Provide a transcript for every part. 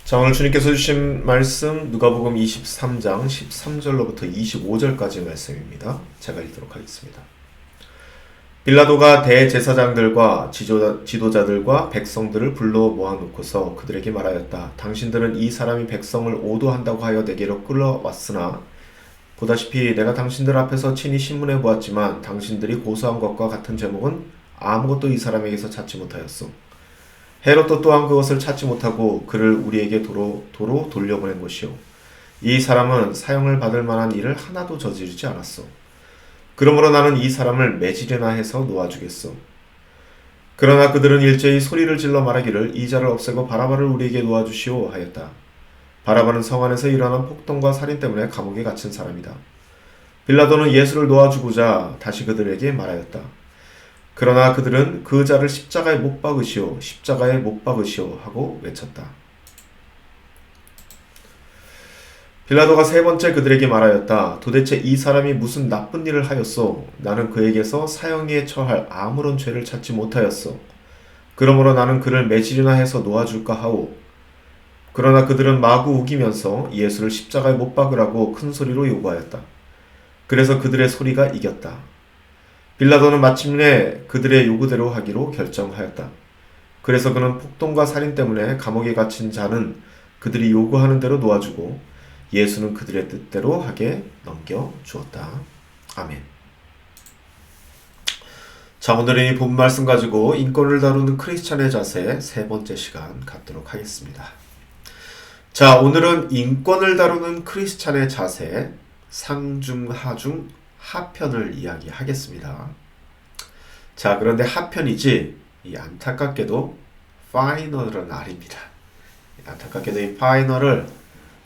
자, 오늘 주님께서 주신 말씀 누가복음 23장 13절로부터 25절까지의 말씀입니다. 제가 읽도록 하겠습니다. 빌라도가 대제사장들과 지도자들과 백성들을 불러 모아놓고서 그들에게 말하였다. 당신들은 이 사람이 백성을 오도한다고 하여 내게로 끌어왔으나 보다시피 내가 당신들 앞에서 친히 신문해 보았지만 당신들이 고소한 것과 같은 제목은 아무것도 이 사람에게서 찾지 못하였소. 헤롯도 또한 그것을 찾지 못하고 그를 우리에게 도로 돌려보낸 것이요. 이 사람은 사형을 받을 만한 일을 하나도 저지르지 않았소. 그러므로 나는 이 사람을 매질이나 해서 놓아주겠소. 그러나 그들은 일제히 소리를 질러 말하기를 이 자를 없애고 바라바를 우리에게 놓아주시오 하였다. 바라바는 성 안에서 일어난 폭동과 살인 때문에 감옥에 갇힌 사람이다. 빌라도는 예수를 놓아주고자 다시 그들에게 말하였다. 그러나 그들은 그 자를 십자가에 못 박으시오, 십자가에 못 박으시오 하고 외쳤다. 빌라도가 세 번째 그들에게 말하였다. 도대체 이 사람이 무슨 나쁜 일을 하였소? 나는 그에게서 사형에 처할 아무런 죄를 찾지 못하였소. 그러므로 나는 그를 매질이나 해서 놓아줄까 하오. 그러나 그들은 마구 우기면서 예수를 십자가에 못 박으라고 큰 소리로 요구하였다. 그래서 그들의 소리가 이겼다. 빌라도는 마침내 그들의 요구대로 하기로 결정하였다. 그래서 그는 폭동과 살인 때문에 감옥에 갇힌 자는 그들이 요구하는 대로 놓아주고 예수는 그들의 뜻대로 하게 넘겨주었다. 아멘. 자, 오늘은 이 본 말씀 가지고 인권을 다루는 크리스찬의 자세 세 번째 시간 갖도록 하겠습니다. 자, 오늘은 인권을 다루는 크리스찬의 자세 상중하중 하편을 이야기하겠습니다. 자, 그런데 하편이지 이 안타깝게도 파이널은 아닙니다. 안타깝게도 이 파이널을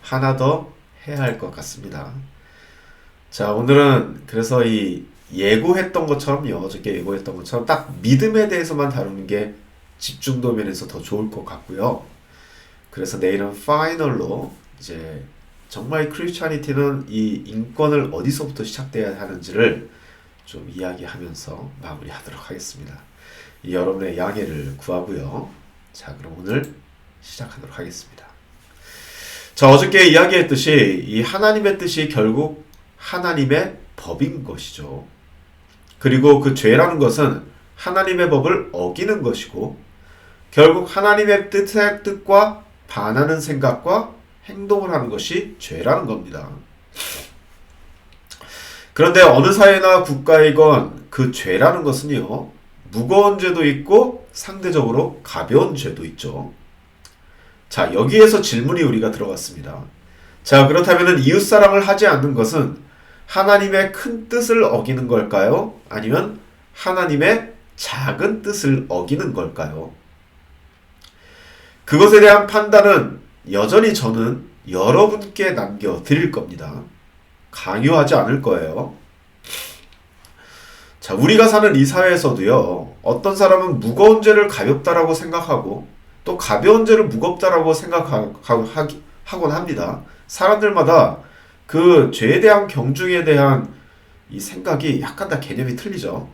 하나 더 해야 할 것 같습니다. 자, 오늘은 그래서 이 예고했던 것처럼요, 어저께 예고했던 것처럼 딱 믿음에 대해서만 다루는 게 집중도 면에서 더 좋을 것 같고요. 그래서 내일은 파이널로 이제 정말 크리스찬이티는 이 인권을 어디서부터 시작돼야 하는지를 좀 이야기하면서 마무리하도록 하겠습니다. 여러분의 양해를 구하고요. 자, 그럼 오늘 시작하도록 하겠습니다. 자, 어저께 이야기했듯이 이 하나님의 뜻이 결국 하나님의 법인 것이죠. 그리고 그 죄라는 것은 하나님의 법을 어기는 것이고 결국 하나님의 뜻과 반하는 생각과 행동을 하는 것이 죄라는 겁니다. 그런데 어느 사회나 국가이건 그 죄라는 것은요, 무거운 죄도 있고 상대적으로 가벼운 죄도 있죠. 자, 여기에서 질문이 우리가 들어갔습니다. 자, 그렇다면 이웃사랑을 하지 않는 것은 하나님의 큰 뜻을 어기는 걸까요? 아니면 하나님의 작은 뜻을 어기는 걸까요? 그것에 대한 판단은 여전히 저는 여러분께 남겨드릴 겁니다. 강요하지 않을 거예요. 자, 우리가 사는 이 사회에서도요, 어떤 사람은 무거운 죄를 가볍다라고 생각하고 또 가벼운 죄를 무겁다라고 생각하곤 합니다. 사람들마다 그 죄에 대한 경중에 대한 이 생각이 약간 다 개념이 틀리죠.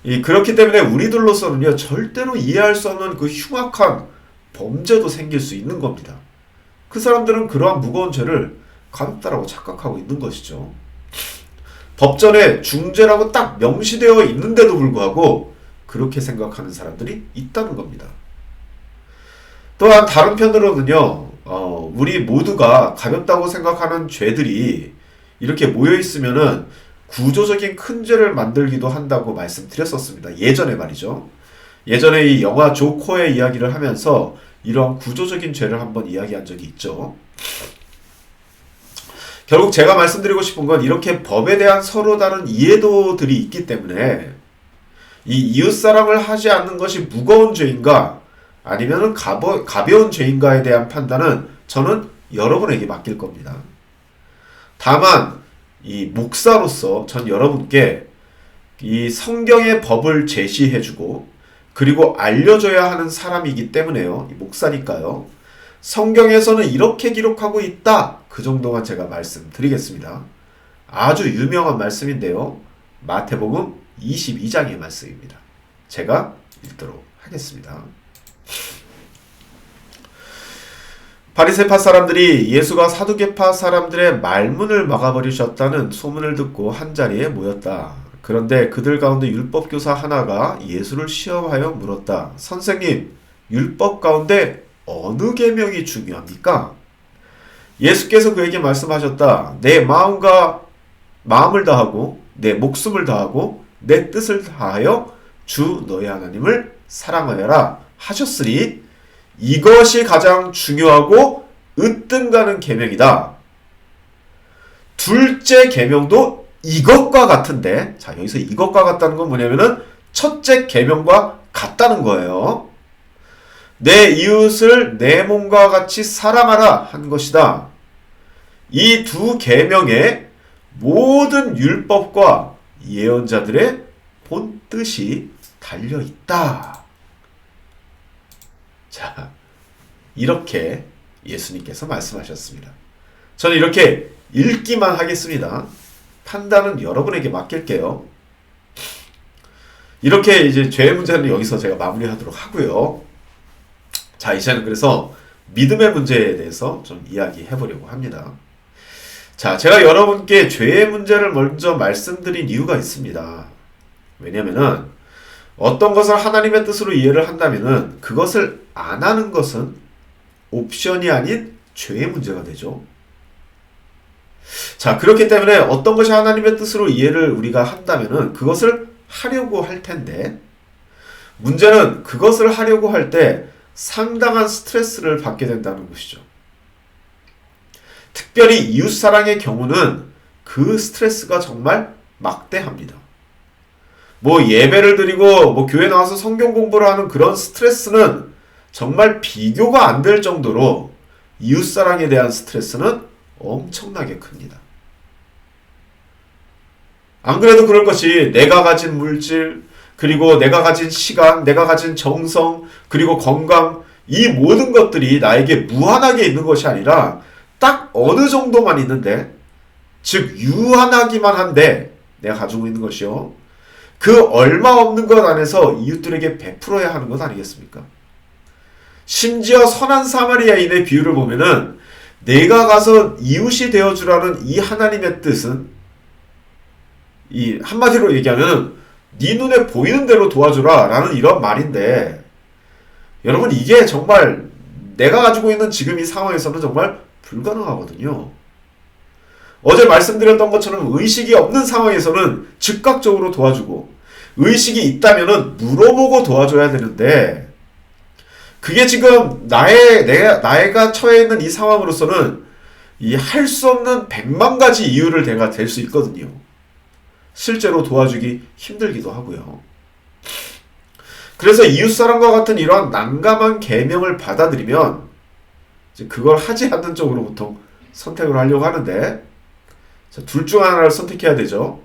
그렇기 때문에 우리들로서는요, 절대로 이해할 수 없는 그 흉악한 범죄도 생길 수 있는 겁니다. 그 사람들은 그러한 무거운 죄를 가볍다라고 착각하고 있는 것이죠. 법전에 중죄라고 딱 명시되어 있는데도 불구하고 그렇게 생각하는 사람들이 있다는 겁니다. 또한 다른 편으로는요, 우리 모두가 가볍다고 생각하는 죄들이 이렇게 모여 있으면은 구조적인 큰 죄를 만들기도 한다고 말씀드렸었습니다. 예전에 말이죠. 예전에 이 영화 조커의 이야기를 하면서 이러한 구조적인 죄를 한번 이야기한 적이 있죠. 결국 제가 말씀드리고 싶은 건 이렇게 법에 대한 서로 다른 이해도들이 있기 때문에 이 이웃사랑을 하지 않는 것이 무거운 죄인가 아니면 가벼운 죄인가에 대한 판단은 저는 여러분에게 맡길 겁니다. 다만 이 목사로서 전 여러분께 이 성경의 법을 제시해주고 그리고 알려줘야 하는 사람이기 때문에요. 목사니까요. 성경에서는 이렇게 기록하고 있다. 그 정도만 제가 말씀드리겠습니다. 아주 유명한 말씀인데요. 마태복음 22장의 말씀입니다. 제가 읽도록 하겠습니다. 바리새파 사람들이 예수가 사두개파 사람들의 말문을 막아버리셨다는 소문을 듣고 한자리에 모였다. 그런데 그들 가운데 율법교사 하나가 예수를 시험하여 물었다. 선생님, 율법 가운데 어느 계명이 중요합니까? 예수께서 그에게 말씀하셨다. 내 마음을 다하고 내 목숨을 다하고 내 뜻을 다하여 주 너의 하나님을 사랑하여라 하셨으니 이것이 가장 중요하고 으뜸가는 계명이다. 둘째 계명도 이것과 같은데, 자, 여기서 이것과 같다는 건 뭐냐면은 첫째 계명과 같다는 거예요. 내 이웃을 내 몸과 같이 사랑하라 한 것이다. 이 두 계명의 모든 율법과 예언자들의 본뜻이 달려있다. 자, 이렇게 예수님께서 말씀하셨습니다. 저는 이렇게 읽기만 하겠습니다. 판단은 여러분에게 맡길게요. 이렇게 이제 죄의 문제는 여기서 제가 마무리하도록 하고요. 자, 이제는 그래서 믿음의 문제에 대해서 좀 이야기해 보려고 합니다. 자, 제가 여러분께 죄의 문제를 먼저 말씀드린 이유가 있습니다. 왜냐면은 어떤 것을 하나님의 뜻으로 이해를 한다면은 그것을 안 하는 것은 옵션이 아닌 죄의 문제가 되죠. 자, 그렇기 때문에 어떤 것이 하나님의 뜻으로 이해를 우리가 한다면은 그것을 하려고 할 텐데, 문제는 그것을 하려고 할 때 상당한 스트레스를 받게 된다는 것이죠. 특별히 이웃사랑의 경우는 그 스트레스가 정말 막대합니다. 뭐 예배를 드리고 뭐 교회 나와서 성경 공부를 하는 그런 스트레스는 정말 비교가 안 될 정도로 이웃사랑에 대한 스트레스는 엄청나게 큽니다. 안 그래도 그럴 것이 내가 가진 물질, 그리고 내가 가진 시간, 내가 가진 정성, 그리고 건강, 이 모든 것들이 나에게 무한하게 있는 것이 아니라 딱 어느 정도만 있는데, 즉 유한하기만 한데 내가 가지고 있는 것이요, 그 얼마 없는 것 안에서 이웃들에게 베풀어야 하는 것 아니겠습니까? 심지어 선한 사마리아인의 비유를 보면은 내가 가서 이웃이 되어주라는 이 하나님의 뜻은, 이 한마디로 얘기하면 네 눈에 보이는 대로 도와주라 라는 이런 말인데, 여러분 이게 정말 내가 가지고 있는 지금 이 상황에서는 정말 불가능하거든요. 어제 말씀드렸던 것처럼 의식이 없는 상황에서는 즉각적으로 도와주고, 의식이 있다면은 물어보고 도와줘야 되는데, 그게 지금 나가 처해 있는 이 상황으로서는 이 할 수 없는 100만 가지 이유를 내가 댈 수 있거든요. 실제로 도와주기 힘들기도 하고요. 그래서 이웃사랑과 같은 이러한 난감한 계명을 받아들이면 그걸 하지 않는 쪽으로 보통 선택을 하려고 하는데, 둘 중 하나를 선택해야 되죠.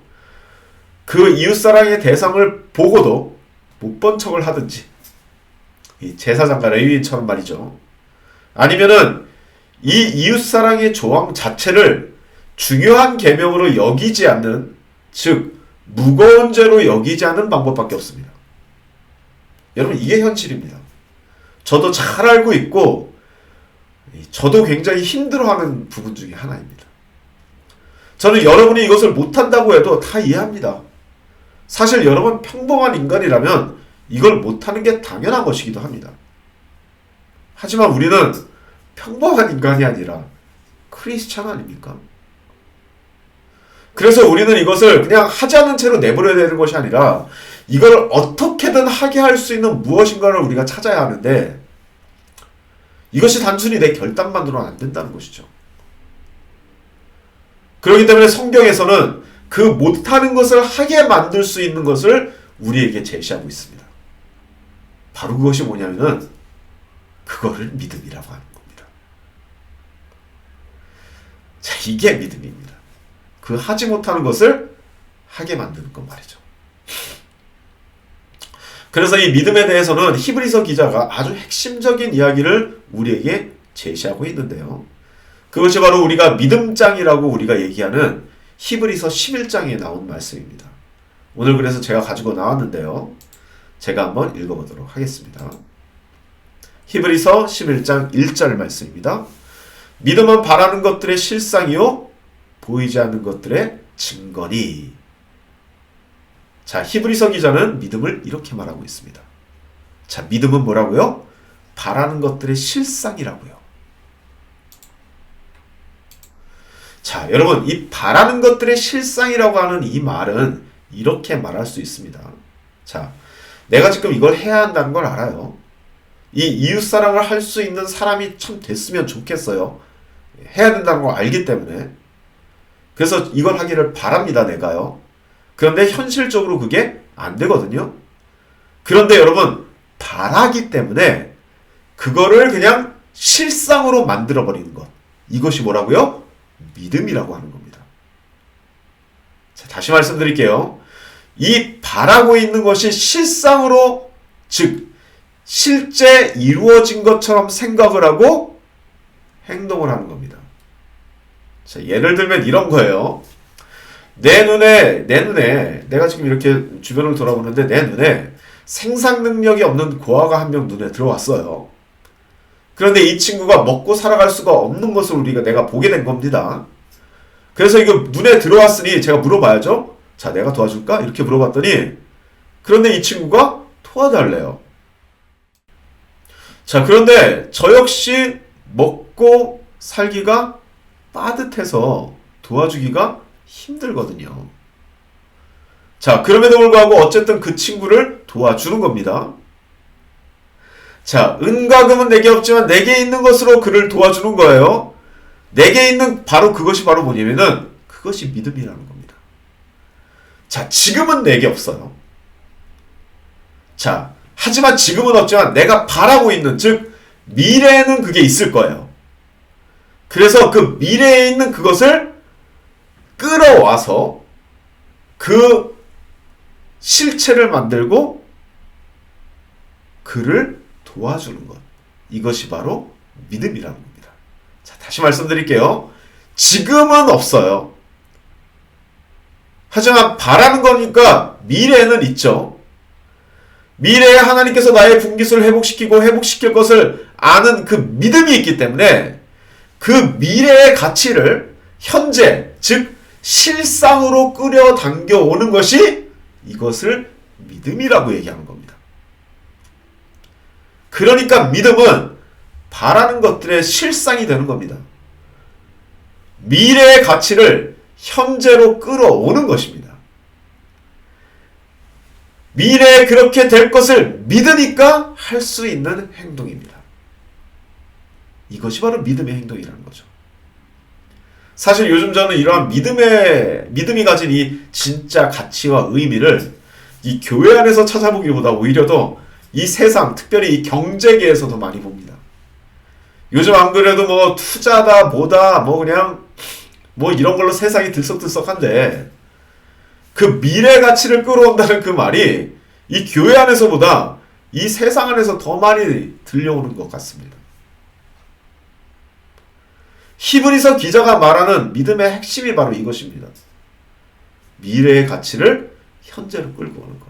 그 이웃사랑의 대상을 보고도 못 본 척을 하든지, 이 제사장과 레위인처럼 말이죠. 아니면은 이 이웃사랑의 조항 자체를 중요한 계명으로 여기지 않는, 즉 무거운 죄로 여기지 않는 방법밖에 없습니다. 여러분 이게 현실입니다. 저도 잘 알고 있고 저도 굉장히 힘들어하는 부분 중에 하나입니다. 저는 여러분이 이것을 못한다고 해도 다 이해합니다. 사실 여러분 평범한 인간이라면 이걸 못하는 게 당연한 것이기도 합니다. 하지만 우리는 평범한 인간이 아니라 크리스찬 아닙니까? 그래서 우리는 이것을 그냥 하지 않는 채로 내버려야 되는 것이 아니라 이걸 어떻게든 하게 할 수 있는 무엇인가를 우리가 찾아야 하는데, 이것이 단순히 내 결단만으로는 안 된다는 것이죠. 그렇기 때문에 성경에서는 그 못하는 것을 하게 만들 수 있는 것을 우리에게 제시하고 있습니다. 바로 그것이 뭐냐면은 그거를 믿음이라고 하는 겁니다. 자, 이게 믿음입니다. 그 하지 못하는 것을 하게 만드는 것 말이죠. 그래서 이 믿음에 대해서는 히브리서 기자가 아주 핵심적인 이야기를 우리에게 제시하고 있는데요. 그것이 바로 우리가 믿음장이라고 우리가 얘기하는 히브리서 11장에 나온 말씀입니다. 오늘 그래서 제가 가지고 나왔는데요. 제가 한번 읽어보도록 하겠습니다. 히브리서 11장 1절 말씀입니다. 믿음은 바라는 것들의 실상이요 보이지 않는 것들의 증거니. 자, 히브리서 기자는 믿음을 이렇게 말하고 있습니다. 자, 믿음은 뭐라고요? 바라는 것들의 실상이라고요. 자, 여러분, 이 바라는 것들의 실상이라고 하는 이 말은 이렇게 말할 수 있습니다. 자, 내가 지금 이걸 해야 한다는 걸 알아요. 이 이웃사랑을 할 수 있는 사람이 참 됐으면 좋겠어요. 해야 된다는 걸 알기 때문에. 그래서 이걸 하기를 바랍니다, 내가요. 그런데 현실적으로 그게 안 되거든요. 그런데 여러분, 바라기 때문에 그거를 그냥 실상으로 만들어버리는 것. 이것이 뭐라고요? 믿음이라고 하는 겁니다. 자, 다시 말씀드릴게요. 이 바라고 있는 것이 실상으로, 즉 실제 이루어진 것처럼 생각을 하고 행동을 하는 겁니다. 자, 예를 들면 이런 거예요. 내 눈에 내가 지금 이렇게 주변을 돌아보는데 내 눈에 생산 능력이 없는 고아가 한 명 눈에 들어왔어요. 그런데 이 친구가 먹고 살아갈 수가 없는 것을 내가 보게 된 겁니다. 그래서 이거 눈에 들어왔으니 제가 물어봐야죠. 자, 내가 도와줄까? 이렇게 물어봤더니, 그런데 이 친구가 도와달래요. 자, 그런데 저 역시 먹고 살기가 빠듯해서 도와주기가 힘들거든요. 자, 그럼에도 불구하고 어쨌든 그 친구를 도와주는 겁니다. 자, 은과 금은 내게 없지만 내게 있는 것으로 그를 도와주는 거예요. 내게 있는 그것이 바로 뭐냐면은 그것이 믿음이라는 겁니다. 자, 지금은 내게 없어요. 자, 하지만 지금은 없지만 내가 바라고 있는, 즉 미래에는 그게 있을 거예요. 그래서 그 미래에 있는 그것을 끌어와서 그 실체를 만들고 그를 도와주는 것. 이것이 바로 믿음이라는 겁니다. 자, 다시 말씀드릴게요. 지금은 없어요. 하지만 바라는 거니까 미래에는 있죠. 미래에 하나님께서 나의 분깃을 회복시킬 것을 아는 그 믿음이 있기 때문에 그 미래의 가치를 현재, 즉 실상으로 끌어당겨 오는 것이 이것을 믿음이라고 얘기하는 겁니다. 그러니까 믿음은 바라는 것들의 실상이 되는 겁니다. 미래의 가치를 현재로 끌어오는 것입니다. 미래에 그렇게 될 것을 믿으니까 할 수 있는 행동입니다. 이것이 바로 믿음의 행동이라는 거죠. 사실 요즘 저는 이러한 믿음이 가진 이 진짜 가치와 의미를 이 교회 안에서 찾아보기보다 오히려 더 이 세상, 특별히 이 경제계에서 더 많이 봅니다. 요즘 안 그래도 뭐 투자다 뭐다 뭐 그냥 뭐 이런 걸로 세상이 들썩들썩한데 그 미래 가치를 끌어온다는 그 말이 이 교회 안에서보다 이 세상 안에서 더 많이 들려오는 것 같습니다. 히브리서 기자가 말하는 믿음의 핵심이 바로 이것입니다. 미래의 가치를 현재로 끌고 오는 것.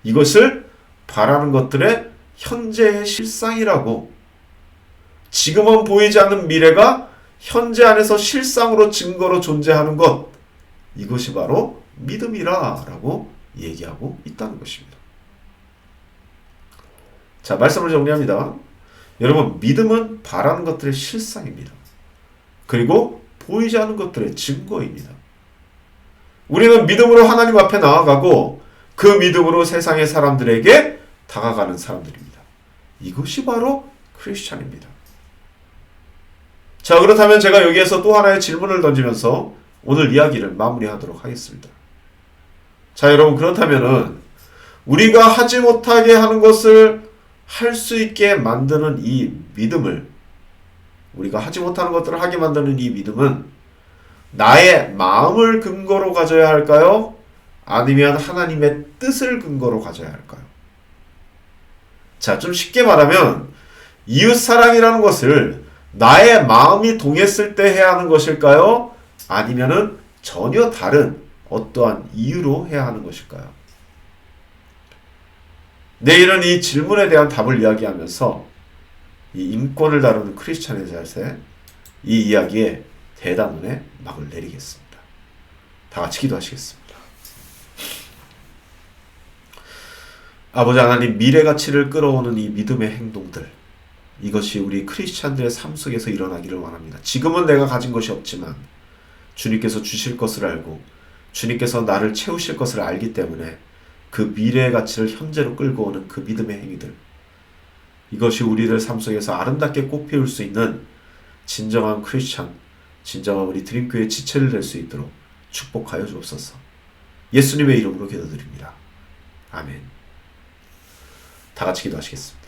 이것을 바라는 것들의 현재의 실상이라고, 지금은 보이지 않는 미래가 현재 안에서 실상으로 증거로 존재하는 것, 이것이 바로 믿음이라고 얘기하고 있다는 것입니다. 자, 말씀을 정리합니다. 여러분, 믿음은 바라는 것들의 실상입니다. 그리고 보이지 않는 것들의 증거입니다. 우리는 믿음으로 하나님 앞에 나아가고 그 믿음으로 세상의 사람들에게 다가가는 사람들입니다. 이것이 바로 크리스찬입니다. 자, 그렇다면 제가 여기에서 또 하나의 질문을 던지면서 오늘 이야기를 마무리하도록 하겠습니다. 자, 여러분, 그렇다면은 우리가 하지 못하게 하는 것을 할 수 있게 만드는 이 믿음을, 우리가 하지 못하는 것들을 하게 만드는 이 믿음은 나의 마음을 근거로 가져야 할까요? 아니면 하나님의 뜻을 근거로 가져야 할까요? 자, 좀 쉽게 말하면 이웃사랑이라는 것을 나의 마음이 동했을 때 해야 하는 것일까요? 아니면은 전혀 다른 어떠한 이유로 해야 하는 것일까요? 내일은 이 질문에 대한 답을 이야기하면서 이 인권을 다루는 크리스찬의 자세, 이 이야기에 대담원의 막을 내리겠습니다. 다 같이 기도하시겠습니다. 아버지 하나님, 미래 가치를 끌어오는 이 믿음의 행동들, 이것이 우리 크리스찬들의 삶 속에서 일어나기를 원합니다. 지금은 내가 가진 것이 없지만 주님께서 주실 것을 알고 주님께서 나를 채우실 것을 알기 때문에 그 미래의 가치를 현재로 끌고 오는 그 믿음의 행위들, 이것이 우리들 삶 속에서 아름답게 꽃피울 수 있는 진정한 크리스찬, 진정한 우리 드림교회의 지체를 낼 수 있도록 축복하여 주옵소서. 예수님의 이름으로 기도드립니다. 아멘. 다 같이 기도하시겠습니다.